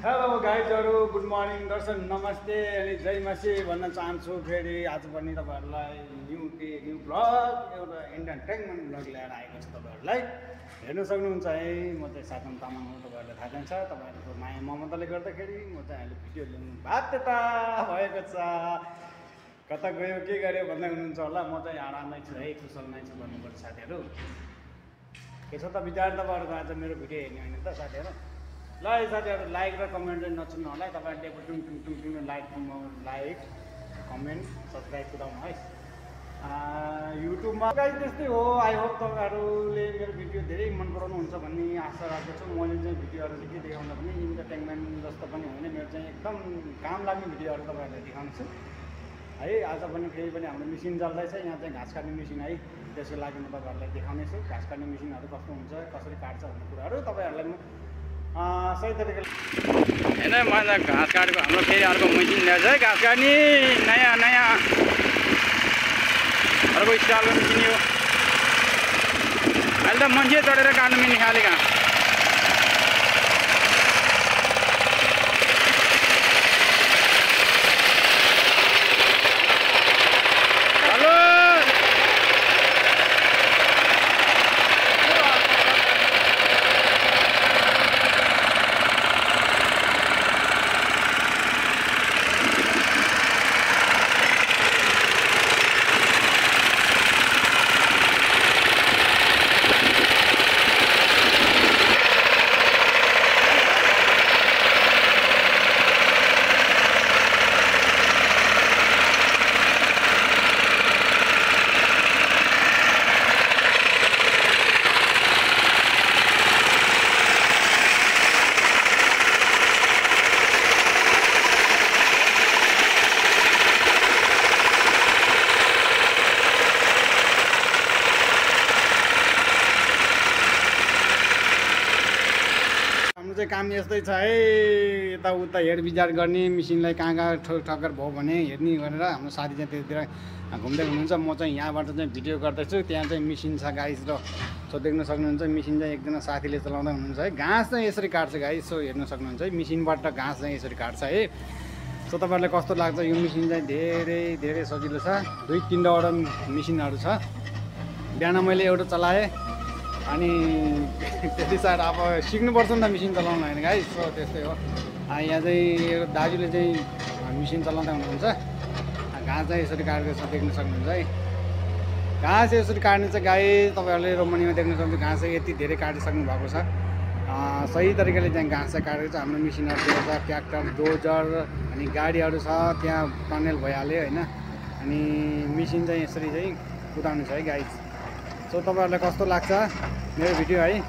Hello गाइजहरू, good morning, दर्शन, नमस्ते अनि जय मासी भन्न चाहन्छु। फेरि आज पनि तपाईँहरूलाई न्यू ब्लग, एउटा इन्टरटेनमेन्ट ब्लग ल्याएर आएको छु तपाईँहरूलाई। हेर्न सक्नुहुन्छ है, म चाहिँ साधन तामाङ हो। तपाईँहरूलाई थाहा छ, तपाईँहरूको माया ममताले गर्दाखेरि म चाहिँ अहिले भिडियो ल्याउनु बाध्यता भएको छ। कता गयो के गर्यो भन्दै हुनुहुन्छ होला। म चाहिँ आरामै छु है, कुशलमै छु भन्नुपर्छ साथीहरू। के छ त विचार तपाईँहरूको आज मेरो भिडियो हेर्ने होइन त साथीहरू। ल साथीहरू, लाइक र कमेन्ट चाहिँ नछुन्नु होला। तपाईँहरूले टुङ टुङ टुङ टुङ लाइक कमेन्ट सब्सक्राइब कुदाउनु है। युट्युबमा गाइस त्यस्तै हो। आई होप तपाईँहरूले मेरो भिडियो धेरै मन पराउनुहुन्छ भन्ने आशा राख्दछु। मैले चाहिँ भिडियोहरू चाहिँ के देखाउँदा पनि इन्टरटेनमेन्ट जस्तो पनि होइन, मेरो चाहिँ एकदम काम लाग्ने भिडियोहरू तपाईँहरूलाई देखाउँछु है। आज पनि फेरि पनि हाम्रो मेसिन चल्दैछ। यहाँ चाहिँ घाँस काट्ने मेसिन है, त्यसको लागि म तपाईँहरूलाई देखाउनेछु। घाँस काट्ने मेसिनहरू कस्तो हुन्छ, कसरी काट्छ भन्ने कुराहरू तपाईँहरूलाई म सही तरिकाले होइन। मैले घाँस काटेको हाम्रो फेरि अर्को मेसिन ल्याएछ है, घाँस काट्ने नयाँ अर्को स्टाइलको मेसिन हो। अहिले त मान्छे चढेर काट्नु मिल्ने खाले घाँस। काम यस्तै छ है, यताउता हेरविचार गर्ने, मेसिनलाई कहाँ ठक्कर भयो भने हेर्ने गरेर हाम्रो साथी चाहिँ त्यतिर घुम्दै हुनुहुन्छ। म चाहिँ यहाँबाट चाहिँ भिडियो गर्दैछु। त्यहाँ चाहिँ मेसिन छ गाइस र सो देख्न सक्नुहुन्छ। मेसिन चाहिँ एकजना साथीले चलाउँदै हुनुहुन्छ है। घाँस चाहिँ यसरी काट्छ गाइस, सो हेर्न सक्नुहुन्छ है। मेसिनबाट घाँस चाहिँ यसरी काट्छ है। सो तपाईँहरूलाई कस्तो लाग्छ यो मेसिन चाहिँ? धेरै सजिलो छ। 2-3वटा मेसिनहरू छ। बिहान मैले एउटा चलाएँ अनि त्यति साह्रो अब सिक्नुपर्छ नि त मेसिन चलाउनु होइन गाइस। सो त्यस्तै हो। यहाँ चाहिँ दाजुले चाहिँ मेसिन चलाउँदै हुनुहुन्छ। घाँस चाहिँ यसरी काटेको छ, देख्न सक्नुहुन्छ है। घाँस यसरी काट्ने चाहिँ गाइस तपाईँहरूले रोमनीमा देख्न सक्नुहुन्छ। घाँस चाहिँ यति धेरै काटिसक्नु भएको छ। सही तरिकाले चाहिँ घाँस चाहिँ काटेको छ। हाम्रो मेसिनहरू छ, ट्र्याक्टर, डोजर अनि गाडीहरू छ। त्यहाँ टनेल भइहाल्यो होइन। अनि मेसिन चाहिँ यसरी चाहिँ कुदाउनु छ है गाइस। सो तपाईँहरूलाई कस्तो लाग्छ मेरो भिडियो है?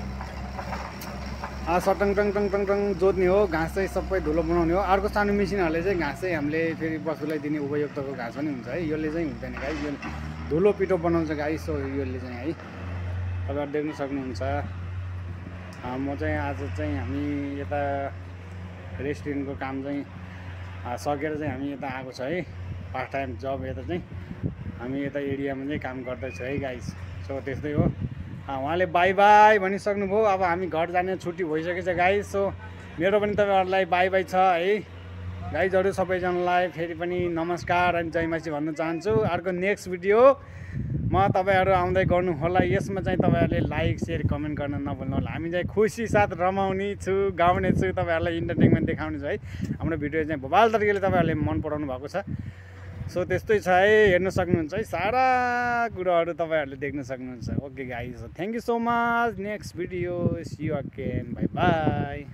सटङ टङ जोत्ने हो, घाँस चाहिँ सबै धुलो बनाउने हो। अर्को सानो मेसिनहरूले चाहिँ घाँस चाहिँ हामीले फेरि पशुलाई दिने उपयुक्तको घाँस पनि हुन्छ है। यसले चाहिँ हुँदैन गाइस, यो धुलो पिठो बनाउँछ गाइस। सो यसले चाहिँ है तपाईँहरू देख्न सक्नुहुन्छ। म चाहिँ आज चाहिँ हामी यता रेस्टुरेन्टको काम चाहिँ सकेर चाहिँ हामी यता आएको छ है। पार्ट टाइम जब यता चाहिँ हामी यता एरियामा चाहिँ काम गर्दैछौँ है गाइस। सो त्यस्तै हो। उहाँले बाई बाई भनिसक्नुभयो। अब हामी घर जाने छुट्टी भइसकेको छ गाइस। सो मेरो पनि तपाईँहरूलाई बाई बाई छ है गाइजहरू। सबैजनालाई फेरि पनि नमस्कार अनि जयमासी भन्न चाहन्छु। अर्को नेक्स्ट भिडियो म तपाईँहरू आउँदै गर्नु होला। यसमा चाहिँ तपाईँहरूले लाइक सेयर कमेन्ट गर्न नभुल्नु होला। हामी चाहिँ खुसी साथ रमाउने छु, गाउने छु, तपाईँहरूलाई इन्टरटेनमेन्ट देखाउने छु है। हाम्रो भिडियो चाहिँ भोबाल तरिकाले तपाईँहरूले मन पराउनु भएको छ। सो त्यस्तै छ है, हेर्न सक्नुहुन्छ है। सारा कुराहरू तपाईँहरूले देख्न सक्नुहुन्छ। Okay guys, thank you so much. Next video, see you again, bye by.